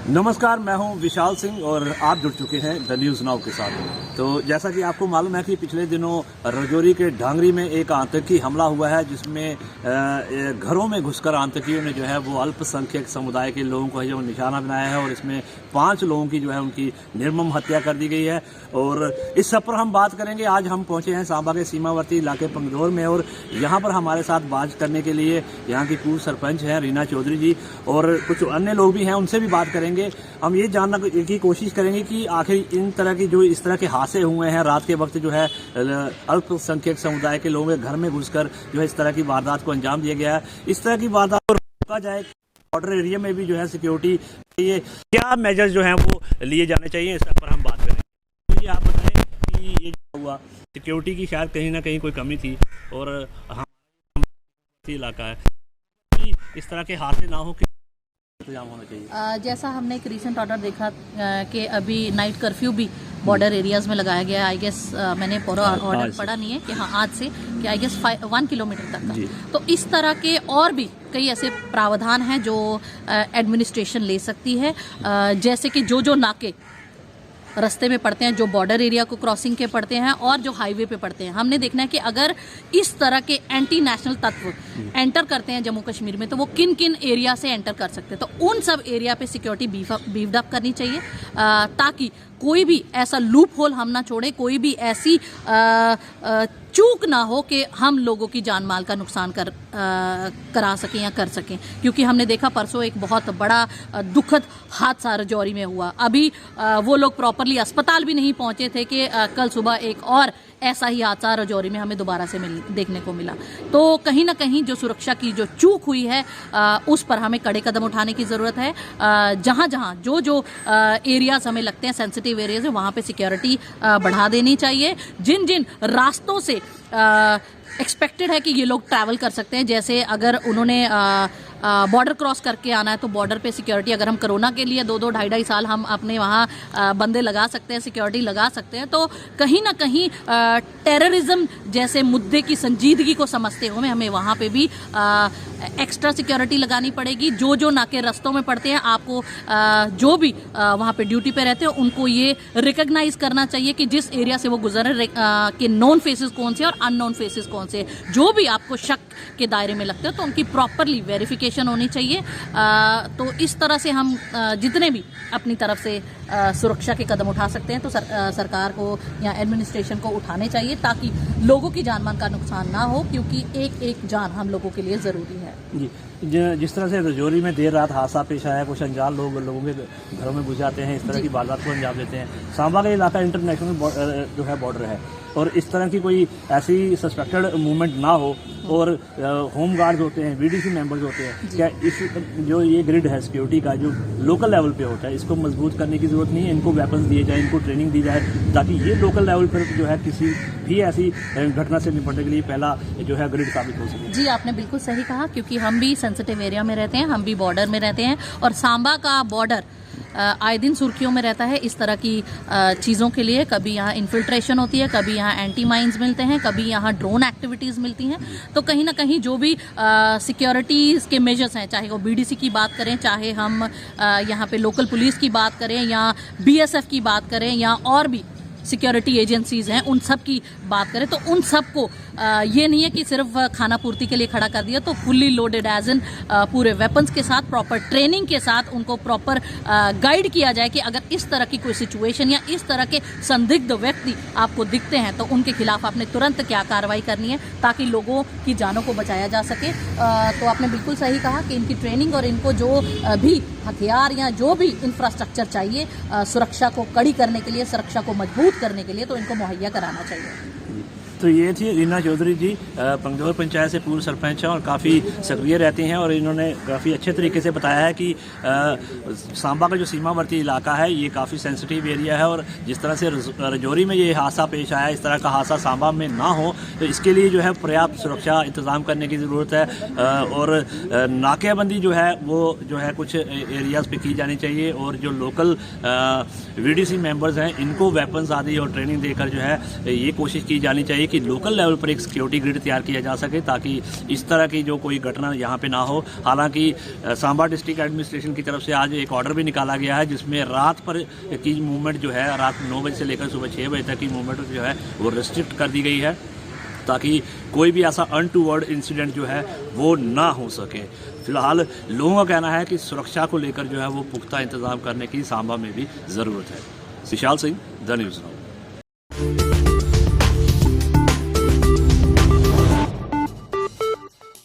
नमस्कार, मैं हूं विशाल सिंह और आप जुड़ चुके हैं द न्यूज़ नाउ के साथ। तो जैसा कि आपको मालूम है कि पिछले दिनों राजौरी के ढांगरी में एक आतंकी हमला हुआ है, जिसमें घरों में घुसकर आतंकियों ने जो है वो अल्पसंख्यक समुदाय के लोगों को जो निशाना बनाया है और इसमें 5 लोगों की जो है उनकी निर्मम हत्या कर दी गई है। और इस सब पर हम बात करेंगे। आज हम पहुंचे हैं सांबा के सीमावर्ती इलाके पंगदौर में और यहाँ पर हमारे साथ बात करने के लिए यहाँ की पूर्व सरपंच हैं रीना चौधरी जी और कुछ अन्य लोग भी हैं, उनसे भी बात करेंगे। हम ये जानने की कोशिश करेंगे कि आखिर इन तरह की जो इस तरह के हादसे हुए हैं रात के वक्त जो है अल्पसंख्यक समुदाय के लोगों के घर में घुसकर जो है इस तरह की वारदात को अंजाम दिया गया है, इस तरह की वारदात को रोका जाए। बॉर्डर एरिया में भी जो है सिक्योरिटी ये क्या मेजर्स जो हैं वो लिए जाने चाहिए, इस पर हम बात करेंगे। तो ये आप बताएं कि ये जो हुआ सिक्योरिटी की शायद कहीं ना कहीं कोई कमी थी और हमारा इलाका है कि इस तरह के हादसे ना हो, इंतजाम होना चाहिए। जैसा हमने एक रीसेंट ऑर्डर देखा कि अभी नाइट कर्फ्यू भी बॉर्डर एरियाज में लगाया गया है। आई गेस मैंने पूरा ऑर्डर पढ़ा नहीं है कि हाँ आज से कि आई गेस 1 किलोमीटर तक का। तो इस तरह के और भी कई ऐसे प्रावधान हैं जो एडमिनिस्ट्रेशन ले सकती है, जैसे कि जो नाके रास्ते में पड़ते हैं, जो बॉर्डर एरिया को क्रॉसिंग के पड़ते हैं और जो हाईवे पे पड़ते हैं, हमने देखना है कि अगर इस तरह के एंटी नेशनल तत्व एंटर करते हैं जम्मू कश्मीर में तो वो किन किन एरिया से एंटर कर सकते हैं। तो उन सब एरिया पे सिक्योरिटी बीफ्ड अप करनी चाहिए ताकि कोई भी ऐसा लूप होल हम ना छोड़े, कोई भी ऐसी चूक ना हो कि हम लोगों की जान माल का नुकसान करा सकें या कर सकें। क्योंकि हमने देखा परसों एक बहुत बड़ा दुखद हादसा राजौरी में हुआ। अभी वो लोग प्रॉपरली अस्पताल भी नहीं पहुंचे थे कि कल सुबह एक और ऐसा ही हादसा राजौरी में हमें दोबारा से देखने को मिला। तो कहीं ना कहीं जो सुरक्षा की जो चूक हुई है उस पर हमें कड़े कदम उठाने की ज़रूरत है। जहां जहां जो एरियाज हमें लगते हैं सेंसिटिव एरियाज है, वहां पे सिक्योरिटी बढ़ा देनी चाहिए। जिन जिन रास्तों से एक्सपेक्टेड है कि ये लोग ट्रैवल कर सकते हैं, जैसे अगर उन्होंने बॉर्डर क्रॉस करके आना है तो बॉर्डर पे सिक्योरिटी, अगर हम कोरोना के लिए 2-2, 2.5 साल हम अपने वहाँ बंदे लगा सकते हैं, सिक्योरिटी लगा सकते हैं, तो कहीं ना कहीं टेररिज्म जैसे मुद्दे की संजीदगी को समझते हुए हमें वहाँ पे भी एक्स्ट्रा सिक्योरिटी लगानी पड़ेगी। जो नाके रास्तों में पड़ते हैं, आपको जो भी वहाँ पे ड्यूटी पे रहते हैं उनको ये रिकग्नाइज करना चाहिए कि जिस एरिया से वो गुजर रहे कि नोन फेसेस कौन से और अननोन फेसेस कौन से, जो भी आपको शक के दायरे में लगते हैं तो उनकी प्रॉपरली वेरिफिकेशन होनी चाहिए। तो इस तरह से हम जितने भी अपनी तरफ से सुरक्षा के कदम उठा सकते हैं तो सरकार को या एडमिनिस्ट्रेशन को उठाने चाहिए ताकि लोगों की जान माल का नुकसान ना हो, क्योंकि एक जान हम लोगों के लिए ज़रूरी है। जी, जिस तरह से राजौरी में देर रात हादसा पेश आया, कुछ अनजान लोगों के घरों में घुस जाते हैं, इस तरह की वारदात को अंजाम देते हैं। सांबा का इलाका इंटरनेशनल जो है बॉर्डर है और इस तरह की कोई ऐसी सस्पेक्टेड मूवमेंट ना हो और होम गार्ड होते हैं, वीडीसी मेंबर्स होते हैं, क्या इस जो ये ग्रिड है सिक्योरिटी का जो लोकल लेवल पे होता है इसको मजबूत करने की जरूरत नहीं है? इनको वेपन्स दिए जाए, इनको ट्रेनिंग दी जाए ताकि ये लोकल लेवल पर जो है किसी भी ऐसी घटना से निपटने के लिए पहला जो है ग्रिड साबित हो सके। जी, आपने बिल्कुल सही कहा, क्योंकि हम भी सेंसिटिव एरिया में रहते हैं, हम भी बॉर्डर में रहते हैं और सांबा का बॉर्डर आए दिन सुर्खियों में रहता है इस तरह की चीज़ों के लिए। कभी यहाँ इन्फिल्ट्रेशन होती है, कभी यहाँ एंटी माइंस मिलते हैं, कभी यहाँ ड्रोन एक्टिविटीज़ मिलती हैं। तो कहीं ना कहीं जो भी सिक्योरिटीज़ के मेजर्स हैं, चाहे वो बीडीसी की बात करें, चाहे हम यहाँ पे लोकल पुलिस की बात करें या बीएसएफ की बात करें या और भी सिक्योरिटी एजेंसीज हैं, उन सब की बात करें तो उन सब को ये नहीं है कि सिर्फ खाना पूर्ति के लिए खड़ा कर दिया, तो फुल्ली लोडेड एज इन पूरे वेपन्स के साथ, प्रॉपर ट्रेनिंग के साथ उनको प्रॉपर गाइड किया जाए कि अगर इस तरह की कोई सिचुएशन या इस तरह के संदिग्ध व्यक्ति आपको दिखते हैं तो उनके खिलाफ आपने तुरंत क्या कार्रवाई करनी है ताकि लोगों की जानों को बचाया जा सके। तो आपने बिल्कुल सही कहा कि इनकी ट्रेनिंग और इनको जो भी हथियार या जो भी इंफ्रास्ट्रक्चर चाहिए सुरक्षा को कड़ी करने के लिए, सुरक्षा को मजबूत करने के लिए, तो इनको मुहैया कराना चाहिए। तो ये थी रीना चौधरी जी, पंगदौर पंचायत से पूर्व सरपंच हैं और काफ़ी सक्रिय रहती हैं और इन्होंने काफ़ी अच्छे तरीके से बताया है कि सांबा का जो सीमावर्ती इलाका है ये काफ़ी सेंसिटिव एरिया है और जिस तरह से राजौरी में ये हादसा पेश आया, इस तरह का हादसा सांबा में ना हो तो इसके लिए जो है पर्याप्त सुरक्षा इंतज़ाम करने की ज़रूरत है और नाकेबंदी जो है वो जो है कुछ एरियाज़ पे की जानी चाहिए और जो लोकल वीडीसी मेंबर्स हैं इनको वेपन्स आदि और ट्रेनिंग देकर जो है ये कोशिश की जानी चाहिए कि लोकल लेवल पर एक सिक्योरिटी ग्रिड तैयार किया जा सके ताकि इस तरह की जो कोई घटना यहाँ पे ना हो। हालांकि सांबा डिस्ट्रिक्ट एडमिनिस्ट्रेशन की तरफ से आज एक ऑर्डर भी निकाला गया है जिसमें रात पर की मूवमेंट जो है रात 9 बजे से लेकर सुबह 6 बजे तक की मूवमेंट जो है वो रिस्ट्रिक्ट कर दी गई है ताकि कोई भी ऐसा अनटूवर्ड इंसिडेंट जो है वो ना हो सके। फिलहाल लोगों का कहना है कि सुरक्षा को लेकर जो है वो पुख्ता इंतजाम करने की सांबा में भी ज़रूरत है। Vishal Singh, the news now.